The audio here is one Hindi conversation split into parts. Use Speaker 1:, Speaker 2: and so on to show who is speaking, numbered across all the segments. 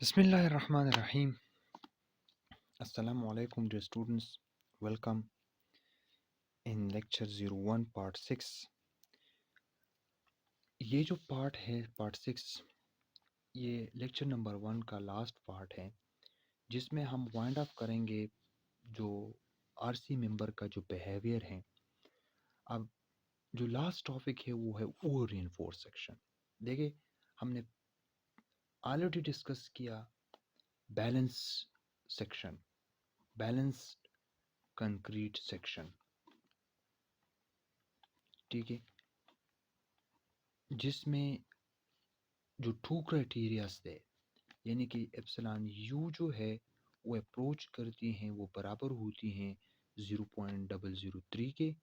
Speaker 1: Bismillahirrahmanirrahim. Assalamu alaikum dear students. Welcome in lecture 01 part 6. ये जो पार्ट है पार्ट 6 ये लेक्चर नंबर 1 का लास्ट पार्ट है जिसमें हम वाइंड अप करेंगे जो आरसी मेंबर का जो बिहेवियर है। अब जो लास्ट टॉपिक है वो है ओवर रीइंफोर्स सेक्शन। देखिए हमने ऑलरेडी डिस्कस किया balance section, balanced concrete section, ठीक है, जिसमें जो 2 क्राइटेरियाज थे यानी कि एप्सिलॉन यू जो है वो अप्रोच करती हैं वो बराबर होती हैं 0.003 के,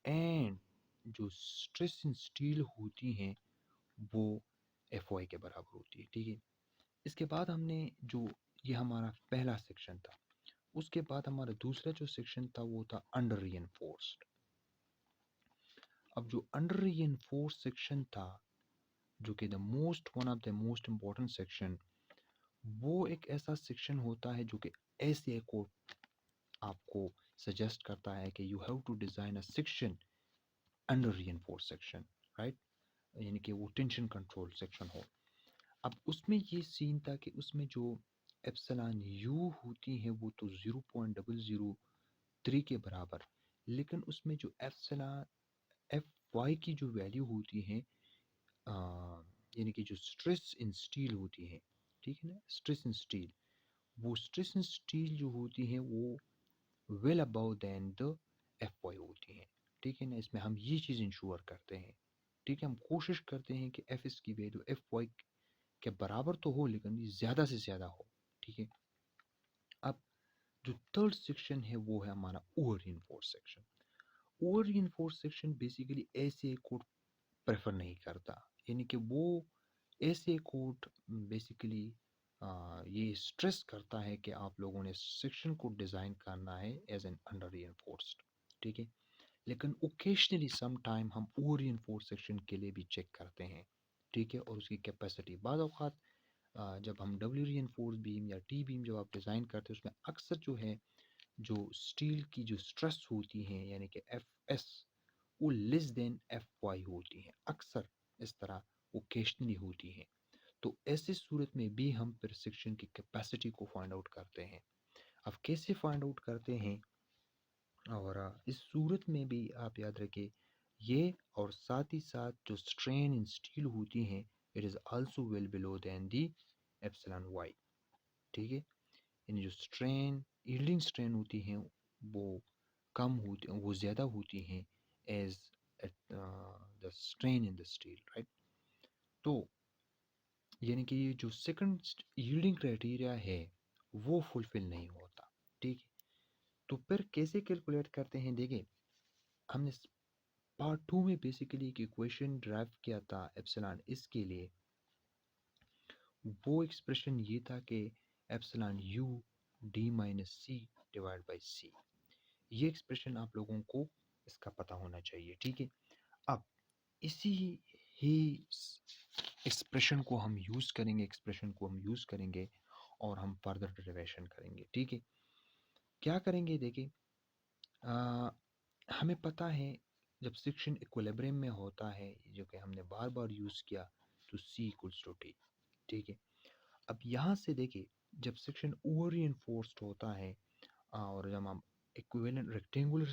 Speaker 1: एंड जो स्ट्रेस इन स्टील होती हैं वो एफ वाई के बराबर होती है। ठीक है, इसके बाद हमने जो ये हमारा पहला सेक्शन था, उसके बाद हमारा दूसरा जो सेक्शन था वो था अंडर रीइंफोर्स्ड। अब जो अंडर रीइंफोर्स्ड सेक्शन था जो कि one of the most important section, वो एक ऐसा सेक्शन होता है जो कि ऐसे को आपको सजेस्ट करता है कि you have to design a section under reinforce section, right, यानी कि वो टेंशन कंट्रोल सेक्शन हो। अब उसमें ये सीन था कि उसमें जो एप्सिलॉन यू होती है वो तो 0.003 के बराबर, लेकिन उसमें जो एप्सिलॉन एफ वाई की जो वैल्यू होती है यानी कि जो स्ट्रेस इन स्टील होती है, ठीक है ना, स्ट्रेस इन स्टील, वो स्ट्रेस इन स्टील जो होती है वो well above then the F Y होती हैं। ठीक है ना, इसमें हम ये चीज़ इंश्योर करते हैं। ठीक है, हम कोशिश करते हैं कि एफ एस की वैल्यू एफ वाई के बराबर तो हो लेकिन ज़्यादा से ज़्यादा हो। ठीक है, अब जो थर्ड सेक्शन है वो है हमारा over reinforce section. Over reinforce section basically ऐसे कोड प्रेफर नहीं करता, यानी कि वो ऐसे कोड बेसिकली ये स्ट्रेस करता है कि आप लोगों ने सेक्शन को डिज़ाइन करना है एज एन अंडर रीइंफोर्स्ड। ठीक है, लेकिन ओकेशनली सम टाइम हम ओवर रीइंफोर्स सेक्शन के लिए भी चेक करते हैं। ठीक है, और उसकी कैपेसिटी बाद औक़ात जब हम डब्ल्यू रीइंफोर्स बीम या टी बीम जब आप डिज़ाइन करते हैं उसमें अक्सर जो है जो स्टील की जो स्ट्रेस होती है यानी कि एफ एस वो लेस देन एफ वाई होती हैं, अक्सर इस तरह ओकेशनली होती हैं। तो ऐसी सूरत में भी हम फिर सेक्शन की कैपेसिटी को फाइंड आउट करते हैं। अब कैसे फाइंड आउट करते हैं, और इस सूरत में भी आप याद रखें ये, और साथ ही साथ जो स्ट्रेन इन स्टील होती हैं it is also well below than the epsilon Y. ठीक है, यानी जो स्ट्रेन यील्डिंग स्ट्रेन होती हैं वो कम होती, वो ज़्यादा होती हैं as the strain in the steel, right. तो यानी कि ये जो सेकंड यील्डिंग क्राइटेरिया है वो फुलफिल नहीं होता। ठीक है, तो फिर कैसे कैलकुलेट करते हैं, देखिए हमने पार्ट 2 में बेसिकली एक इक्वेशन ड्राइव किया था एप्सिलॉन इसके लिए। वो एक्सप्रेशन ये था कि epsilon U D minus C divide by C. ये एक्सप्रेशन आप लोगों को इसका पता होना चाहिए। ठीक है, अब इसी ही एक्सप्रेशन को हम यूज़ करेंगे और हम फर्दर डेरिवेशन करेंगे। ठीक है, क्या करेंगे, देखिए हमें पता है जब सेक्शन इक्विलिब्रियम में होता है जो कि हमने बार बार यूज़ किया तो C इक्वल्स टू टी। ठीक है, अब यहाँ से देखिए जब सेक्शन ओवर रीइंफोर्स्ड होता है और जब हम equivalent rectangular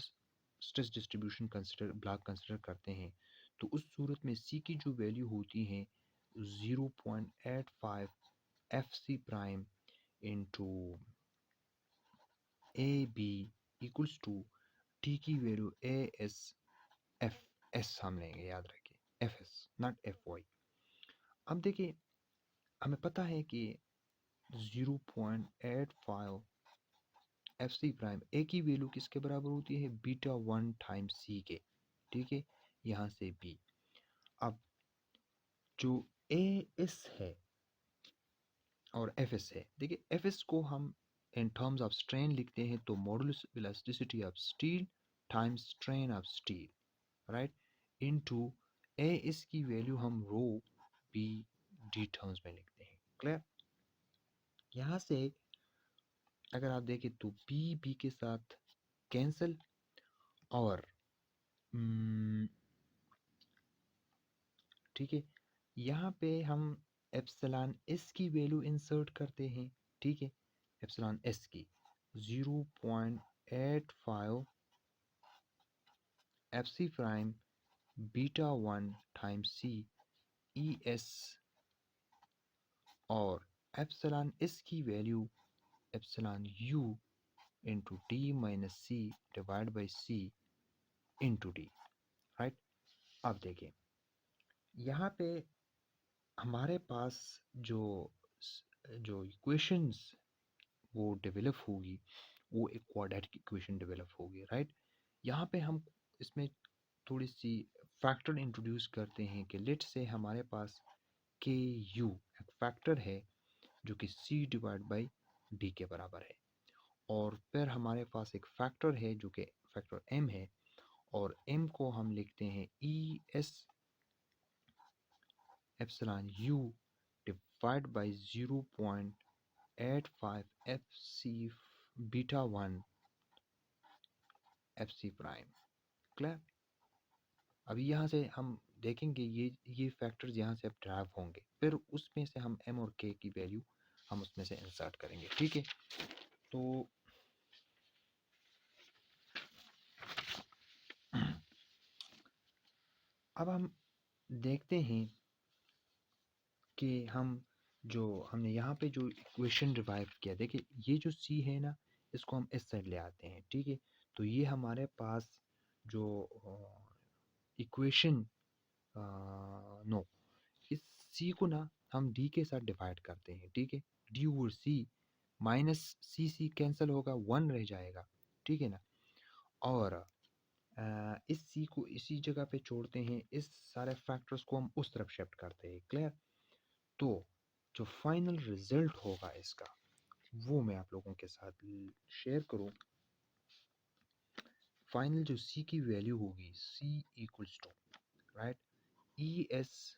Speaker 1: stress distribution block consider करते हैं तो उस सूरत में C की जो वैल्यू होती है 0.85 F C prime into A B equals to T की value A S F S हम लेंगे, याद रखिए F S not F Y. अब देखिए हमें पता है कि 0.85 एफ सी प्राइम ए की वैल्यू किसके बराबर होती है, बीटा 1 टाइम्स सी के। ठीक है, यहाँ से बी। अब जो ए एस है और एफ एस है, देखिए एफ एस को हम इन टर्म्स ऑफ स्ट्रेन लिखते हैं तो modulus elasticity of steel times strain of steel, right, into A S की वैल्यू हम रो बी डी टर्म्स में लिखते हैं। क्लियर, यहाँ से अगर आप देखें तो बी के साथ कैंसिल, और ठीक है, यहाँ पे हम एप्सिलॉन एस की वैल्यू इंसर्ट करते हैं। ठीक है, एप्सिलॉन एस की 0.85 F C prime beta 1 times C E S, और एप्सिलॉन एस की value epsilon U into D minus C divide by C into D. Right, अब देखें यहाँ पे हमारे पास जो जो इक्वेशंस वो डेवलप होगी, वो एक क्वाड्रेटिक इक्वेशन डेवलप होगी। राइट, यहाँ पे हम इसमें थोड़ी सी फैक्टर इंट्रोड्यूस करते हैं कि लेट से हमारे पास के यू एक फैक्टर है जो कि सी डिवाइड बाई डी के बराबर है, और फिर हमारे पास एक फैक्टर है जो कि फैक्टर एम है, और एम को हम लिखते हैं E S epsilon U divide by 0.85 F C beta 1 F C prime. Clear? अभी यहाँ से हम देखेंगे ये फैक्टर्स यहाँ से अब ड्राइव होंगे, फिर उसमें से हम एम और के की वैल्यू हम उसमें से इंसर्ट करेंगे। ठीक है, तो अब हम देखते हैं कि हमने यहाँ पे जो इक्वेशन रिवाइव किया, देखिए ये जो सी है ना, इसको हम इस साइड ले आते हैं। ठीक है, तो ये हमारे पास जो इक्वेशन नो, इस सी को ना हम डी के साथ डिवाइड करते हैं। ठीक है, डी ओवर सी माइनस सी सी कैंसिल होगा, वन रह जाएगा। ठीक है ना, और इस सी को इसी जगह पे छोड़ते हैं, इस सारे फैक्टर्स को हम उस तरफ शिफ्ट करते हैं। क्लियर? तो जो फाइनल रिजल्ट होगा इसका, वो मैं आप लोगों के साथ शेयर करूं। फाइनल जो सी की वैल्यू होगी, C equals to, right, E S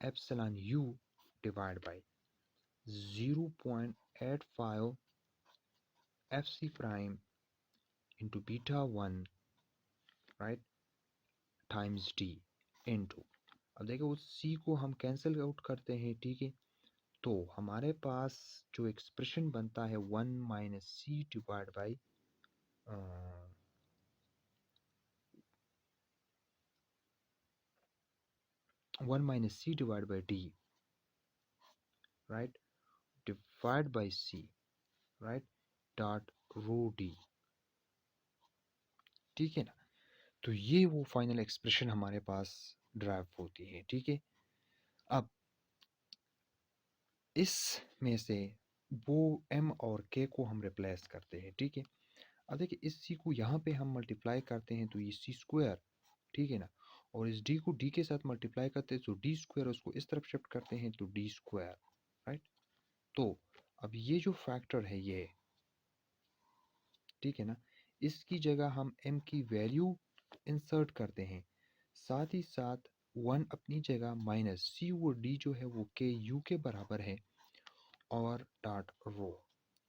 Speaker 1: epsilon U divide by 0.85 F C prime into beta 1, right, times D into, अब देखो उस सी को हम कैंसिल आउट करते हैं। ठीक है, तो हमारे पास जो एक्सप्रेशन बनता है 1 minus C divide by 1 minus C divide by D, right, divide by C, right, dot rho D. ठीक है ना, तो ये वो फाइनल एक्सप्रेशन हमारे पास ड्राइव होती है। ठीक है, अब इसमें से वो एम और के को हम रिप्लेस करते हैं। ठीक है, अब देखिए इस सी को यहाँ पे हम मल्टीप्लाई करते हैं तो ये सी स्क्वायर, ठीक है ना, और इस डी को डी के साथ मल्टीप्लाई करते हैं तो डी स्क्वायर, उसको इस तरफ शिफ्ट करते हैं तो डी स्क्वायर। राइट, तो अब ये जो फैक्टर है ये, ठीक है ना, इसकी जगह हम m की वैल्यू इंसर्ट करते हैं, साथ ही साथ वन अपनी जगह माइनस सी और डी जो है वो के यू के बराबर है, और डॉट रो।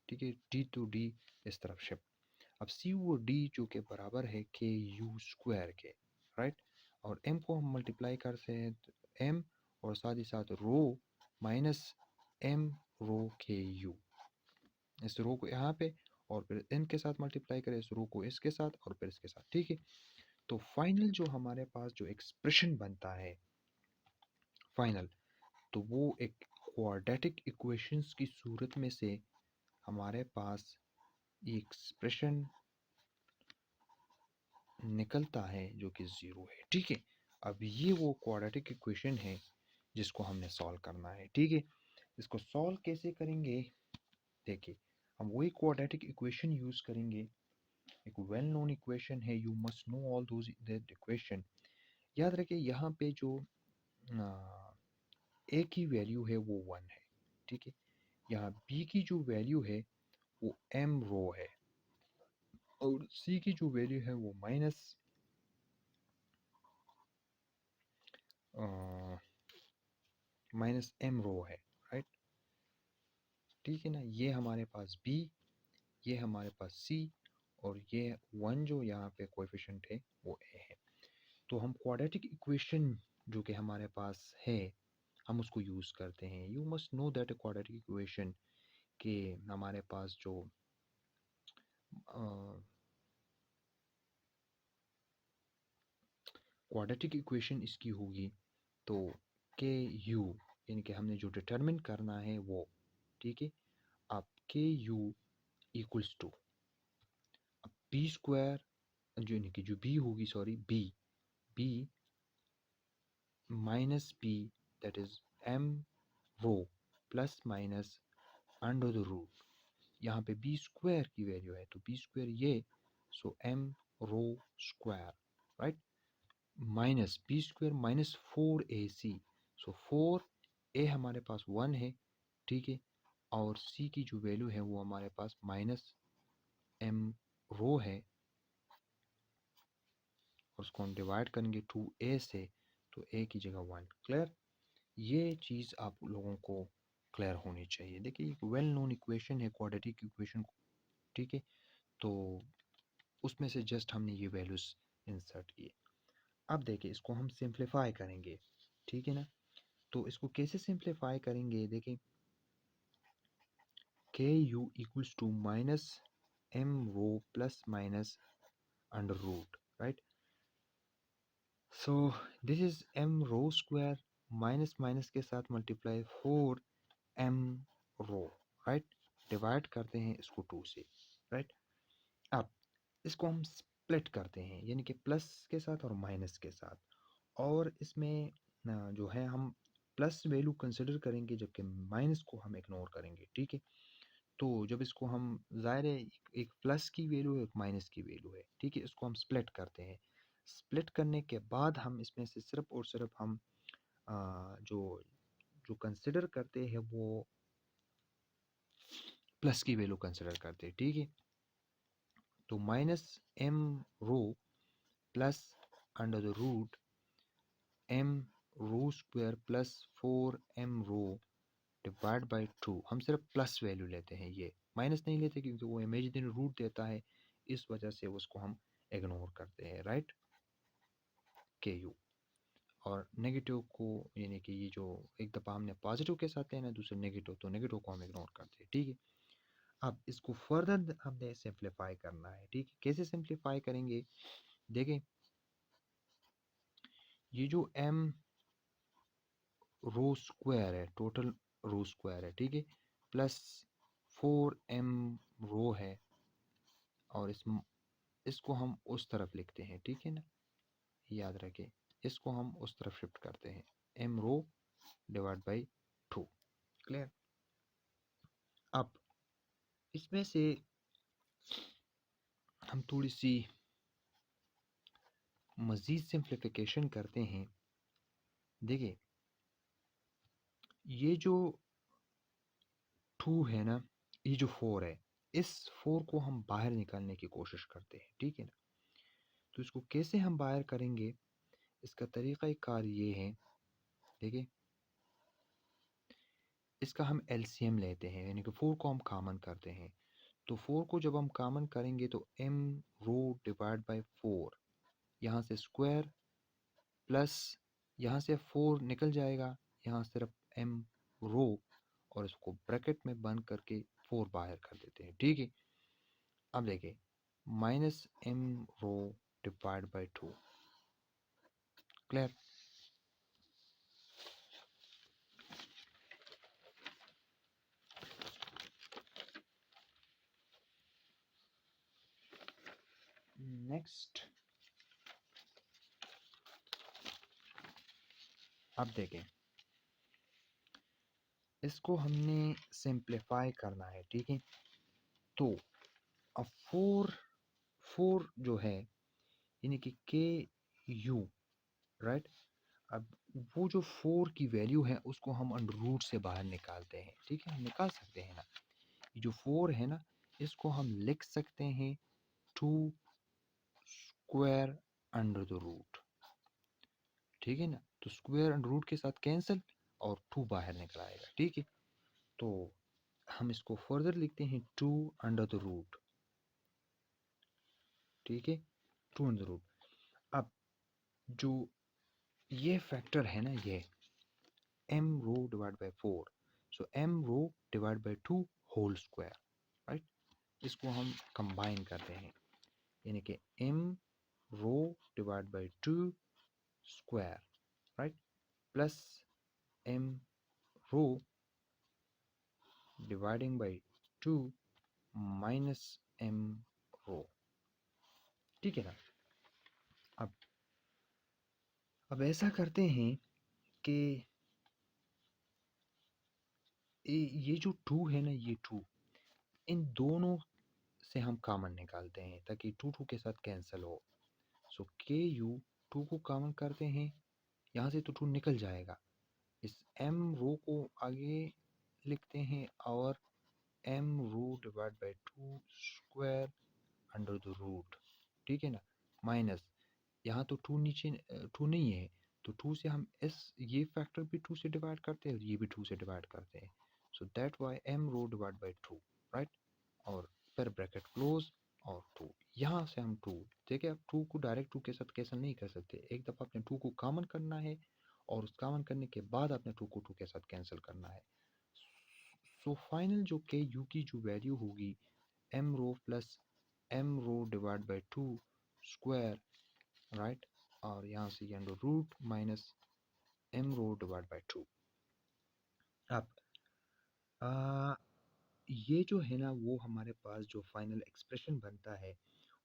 Speaker 1: ठीक है, डी टू डी इस तरफ शिफ्ट, अब सी और डी जो के बराबर है के यू स्क्वायर के। राइट, और m को हम मल्टीप्लाई करते हैं तो m, और साथ ही साथ रो माइनस m रो के यू, इस रो को यहाँ पे और फिर n के साथ मल्टीप्लाई करें, इस रो को इसके साथ और फिर इसके साथ। ठीक है, तो फाइनल जो हमारे पास जो एक्सप्रेशन बनता है फाइनल, तो वो एक क्वाड्रेटिक इक्वेशंस की सूरत में से हमारे पास ये एक्सप्रेशन निकलता है जो कि ज़ीरो है। ठीक है, अब ये वो क्वाड्रेटिक इक्वेशन है जिसको हमने सॉल्व करना है। ठीक है, इसको सॉल्व कैसे करेंगे, देखिए हम वही क्वाड्रेटिक इक्वेशन यूज़ करेंगे, एक वेल नोन इक्वेशन है, you must know all those that equation. याद रखिए यहाँ पे जो ए की वैल्यू है वो 1 है। ठीक है, यहाँ बी की जो वैल्यू है वो m रो है, और सी की जो वैल्यू है वो माइनस m रो है। राइट, ठीक है ना। ये हमारे पास b, ये हमारे पास c, और ये 1 जो यहाँ पे कोएफिशिएंट है वो a है। तो हम क्वाड्रेटिक इक्वेशन जो कि हमारे पास है हम उसको यूज़ करते हैं। You must know that quadratic equation के हमारे पास जो क्वाड्रेटिक इक्वेशन इसकी होगी तो के यू, यानी कि हमने जो डिटरमिन करना है वो, ठीक है। अब के यू इक्वल्स टू अब बी स्क्वायर, जो यानी कि जो बी होगी, sorry B, B minus P, that is M rho plus minus under the root, यहाँ पे बी स्क्वायर की वैल्यू है तो बी स्क्वायर ये, so M rho square, right, minus B square minus 4ac, so 4a हमारे पास 1 है, ठीक है, और c की जो वैल्यू है वो हमारे पास माइनस m रो है, और उसको हम डिवाइड करेंगे 2a से, तो a की जगह 1। क्लियर? ये चीज़ आप लोगों को क्लियर होनी चाहिए। देखिए एक वेल नोन इक्वेशन है क्वाड्रेटिक इक्वेशन, ठीक है, तो उसमें से जस्ट हमने ये वैल्यूज़ इंसर्ट किए। अब देखिए इसको हम सिंप्लीफाई करेंगे, ठीक है ना। तो इसको कैसे सिंप्लीफाई करेंगे, देखिए K U equals to minus M rho plus minus under root, right. So this is M rho square minus minus के साथ मल्टीप्लाई 4m रो, राइट, डिवाइड करते हैं इसको 2 से, राइट। अब इसको हम स्प्लिट करते हैं, यानी कि प्लस के साथ और माइनस के साथ, और इसमें जो है हम प्लस वैल्यू कंसिडर करेंगे जबकि माइनस को हम इग्नोर करेंगे, ठीक है। तो जब इसको हम, ज़ाहिर है एक प्लस की वैल्यू है एक माइनस की वैल्यू है, ठीक है, इसको हम स्प्लिट करते हैं। स्प्लिट करने के बाद हम इसमें से सिर्फ और सिर्फ हम जो जो कंसिडर करते हैं वो प्लस की वैल्यू कंसिडर करते हैं, ठीक है। तो minus M rho plus under the root M rho square plus 4m rho divide by 2, हम सिर्फ प्लस वैल्यू लेते हैं, ये माइनस नहीं लेते क्योंकि वो इमेजिनरी रूट देता है, इस वजह से उसको हम इग्नोर करते हैं, राइट, के यू। और नेगेटिव को, यानी कि ये जो एक दफ़ा हमने पॉजिटिव के साथ लेना है, दूसरे नेगेटिव, तो नेगेटिव को हम इग्नोर करते हैं, ठीक है। अब इसको फर्दर हमने सिंप्लीफाई करना है, ठीक है। कैसे सिंप्लीफाई करेंगे, देखें ये जो m रो स्क्वायर है, टोटल रो स्क्वायर है, ठीक है, प्लस 4m रो है, और इसको हम उस तरफ लिखते हैं, ठीक है ना, याद रखें, इसको हम उस तरफ शिफ्ट करते हैं, m rho divide by 2। Clear? अब इसमें से हम थोड़ी सी मज़ीद सिंप्लीफिकेशन करते हैं। देखिए ये जो 2 है ना, ये जो 4 है, इस 4 को हम बाहर निकालने की कोशिश करते हैं, ठीक है ना। तो इसको कैसे हम बाहर करेंगे, इसका तरीक़ाकार ये है, देखिए इसका हम एलसीएम लेते हैं, यानी कि 4 को हम कॉमन करते हैं। तो 4 को जब हम कॉमन करेंगे तो m रो डिवाइड बाई 4, यहाँ से स्क्वायर प्लस यहाँ से 4 निकल जाएगा, यहाँ सिर्फ m रो, और इसको ब्रैकेट में बंद करके 4 बाहर कर देते हैं, ठीक है। अब देखिए minus m rho divide by 2। Clear? Next अब देखें इसको हमने सिंप्लीफाई करना है, ठीक है। तो अब 4 जो है, यानी कि के यू, राइट, अब वो जो 4 की वैल्यू है उसको हम अंडर रूट से बाहर निकालते हैं, ठीक है, हम निकाल सकते हैं ना। ये जो 4 है ना, इसको हम लिख सकते हैं 2 स्क्वायर अंडर द रूट, ठीक है ना। तो स्क्वायर अंडर रूट के साथ कैंसिल और 2 बाहर निकल आएगा, ठीक है। तो हम इसको फर्दर लिखते हैं 2 अंडर द रूट, ठीक है, 2 अंडर रूट। अब जो ये फैक्टर है ना, ये m rho divide by 4, so m rho divide by 2 whole square, right. इसको हम कंबाइन करते हैं, यानी कि m rho divide by 2 square, right, plus m rho dividing by 2 minus m rho, ठीक है ना। अब ऐसा करते हैं कि ये जो 2 है ना, ये 2 इन दोनों से हम कॉमन निकालते हैं ताकि 2 2 के साथ कैंसिल हो। सो के यू 2 को कॉमन करते हैं, यहाँ से तो 2 निकल जाएगा। इस m रो को आगे लिखते हैं और m rho divide by 2 square under the root, ठीक है ना, माइनस यहाँ तो 2 नीचे 2 नहीं है, तो 2 से हम ये फैक्टर भी 2 से डिवाइड करते हैं और ये भी 2 से डिवाइड करते हैं। So that Y m rho divide by 2, right, और फिर ब्रैकेट क्लोज और 2, यहाँ से हम 2 देखिए। अब 2 को डायरेक्ट 2 के साथ कैंसिल नहीं कर सकते, एक दफ़ा आपने 2 को कॉमन करना है और उस कॉमन करने के बाद आपने 2 को 2 के साथ कैंसिल करना है। सो फाइनल जो के यू की जो वैल्यू होगी m rho plus m rho divide by 2 square, right, और यहाँ से ये under root minus m rho divide by 2। अब ये जो है ना, वो हमारे पास जो फाइनल एक्सप्रेशन बनता है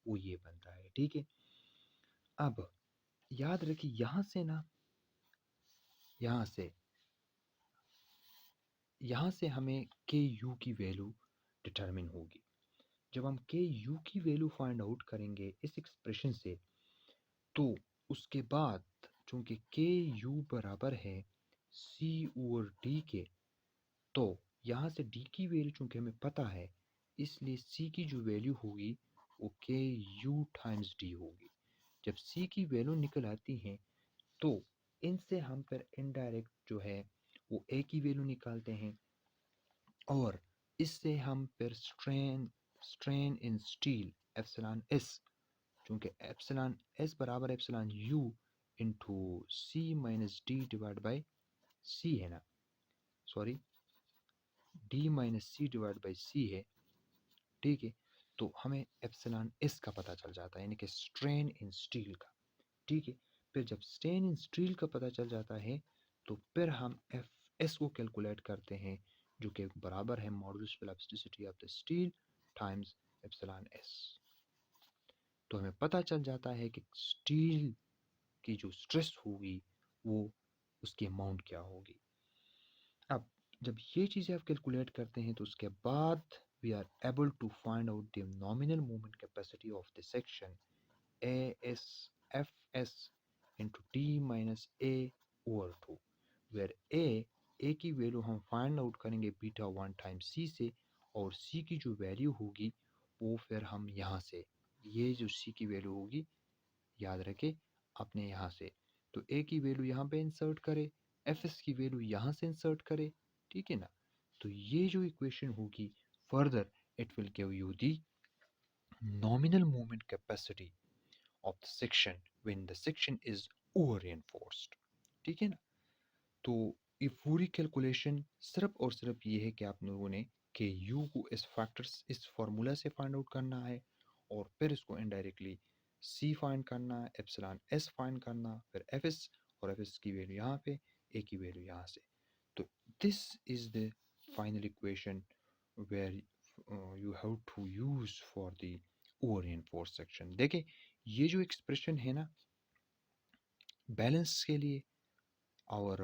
Speaker 1: वो ये बनता है, ठीक है। अब याद रखिए यहाँ से ना, यहाँ से हमें के यू की वैल्यू डिटरमिन होगी। जब हम के यू की वैल्यू फाइंड आउट करेंगे इस एक्सप्रेशन से, तो उसके बाद चूंकि के यू बराबर है सी ओवर डी के, तो यहाँ से डी की वैल्यू चूंकि हमें पता है, इसलिए सी की जो वैल्यू होगी वो के यू टाइम्स डी होगी। जब सी की वैल्यू निकल आती है तो इनसे हम फिर इनडायरेक्ट जो है वो ए की वैल्यू निकालते हैं और इससे हम फिर strain in steel epsilon S, चूंकि एप्सिलॉन एस बराबर epsilon U into C minus D divide by C है ना, sorry, D minus C divide by C है, ठीक है। तो हमें एप्सिलॉन एस का पता चल जाता है, यानी कि स्ट्रेन इन स्टील का, ठीक है। फिर जब स्ट्रेन इन स्टील का पता चल जाता है तो फिर हम एफ एस को कैलकुलेट करते हैं, जो कि बराबर है modulus elasticity of the steel times epsilon S. तो हमें पता चल जाता है कि स्टील की जो स्ट्रेस होगी वो उसकी अमाउंट क्या होगी। अब जब ये चीज़ें आप कैलकुलेट करते हैं तो उसके बाद we are able to find out the nominal moment capacity of the section A S F S into T minus A over 2, where A की वैल्यू हम फाइंड आउट करेंगे बीटा 1 टाइम्स सी से, और सी की जो वैल्यू होगी वो फिर हम यहाँ से, ये जो सी की वैल्यू होगी याद रखें आपने यहाँ से, तो ए की वैल्यू यहाँ पे इंसर्ट करे, एफ एस की वैल्यू यहाँ से इंसर्ट करे, ठीक है ना। तो ये जो इक्वेशन होगी further it will give you the nominal moment capacity of the section when the section is over reinforced, ठीक है ना। तो ये पूरी कैलकुलेशन सिर्फ और सिर्फ ये है कि आप लोगों ने के यू को इस फैक्टर्स इस फार्मूला से फाइंड आउट करना है और फिर इसको इनडायरेक्टली सी फाइंड करना, एप्सिलॉन एस फाइंड करना, फिर एफ एस, और एफ एस की वैल्यू यहाँ पे, ए की वैल्यू यहाँ से। तो this is the final equation where you have to use for the over reinforce section. देखिए ये जो एक्सप्रेशन है ना बैलेंस के लिए और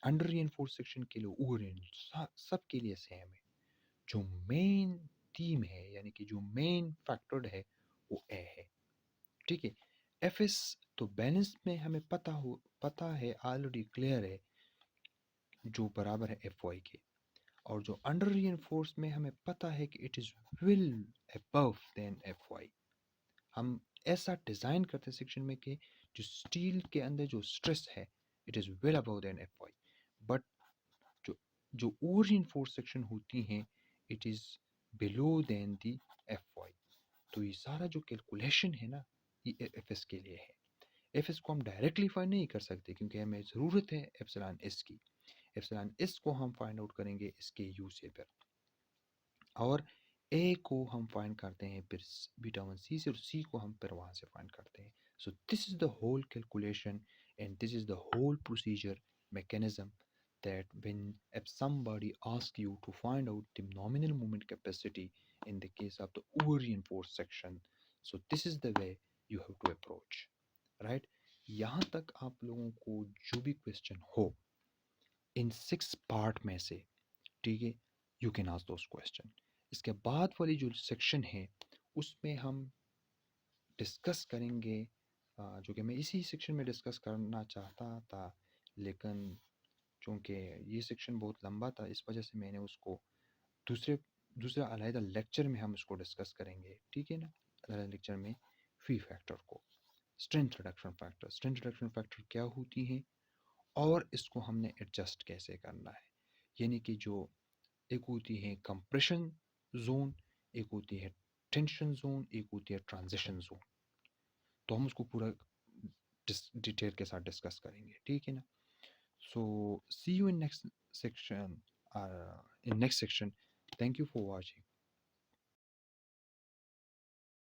Speaker 1: अंडर रेनफोर्स सेक्शन के लिए, ओवर सब के लिए सेम है। जो मेन थीम है यानी कि जो मेन फैक्टर है वो ए है, ठीक है। एफ एस तो बैलेंस में हमें पता है ऑलरेडी क्लियर है, जो बराबर है एफ वाई के, और जो अंडर रीइंफोर्स में हमें पता है कि it is will above then F Y. हम ऐसा डिज़ाइन करते हैं सेक्शन में कि जो स्टील के अंदर जो स्ट्रेस है it is well above then F Y, but जो जो ओवर रीइंफोर्स सेक्शन होती हैं it is below then the F Y. तो ये सारा जो कैलकुलेशन है ना ये एफ एस के लिए है। एफ एस को हम डायरेक्टली फाइंड नहीं कर सकते क्योंकि हमें ज़रूरत है एप्सिलॉन एस की। एप्सिलॉन एस को हम फाइंड आउट करेंगे इसके यू से पर, और ए को हम फाइंड करते हैं फिर बीटा वन सी से, और सी को हम फिर वहाँ से फाइंड करते हैं। So this is the whole calculation and this is the whole procedure mechanism that when if somebody asks you to find out the nominal moment capacity in the case of the over reinforced section, so this is the way you have to approach, right? यहाँ तक आप लोगों को जो भी क्वेश्चन हो इन 6 पार्ट में से, ठीक है, you can ask those question. इसके बाद वाली जो सेक्शन है उसमें हम डिस्कस करेंगे जो कि मैं इसी सेक्शन में डिस्कस करना चाहता था, लेकिन चूँकि ये सेक्शन बहुत लंबा था इस वजह से मैंने उसको दूसरा अलहदा लेक्चर में हम इसको डिस्कस करेंगे, ठीक है ना। अलहदा लेक्चर में फी फैक्टर को, स्ट्रेंथ रिडक्शन फैक्टर क्या होती हैं और इसको हमने एडजस्ट कैसे करना है। यानी कि जो एक होती है कंप्रेशन जोन, एक होती है टेंशन जोन, एक होती है ट्रांजिशन जोन। तो हम उसको पूरा डिटेल के साथ डिस्कस करेंगे, ठीक है ना। So see you in next section, in next section. Thank you for watching.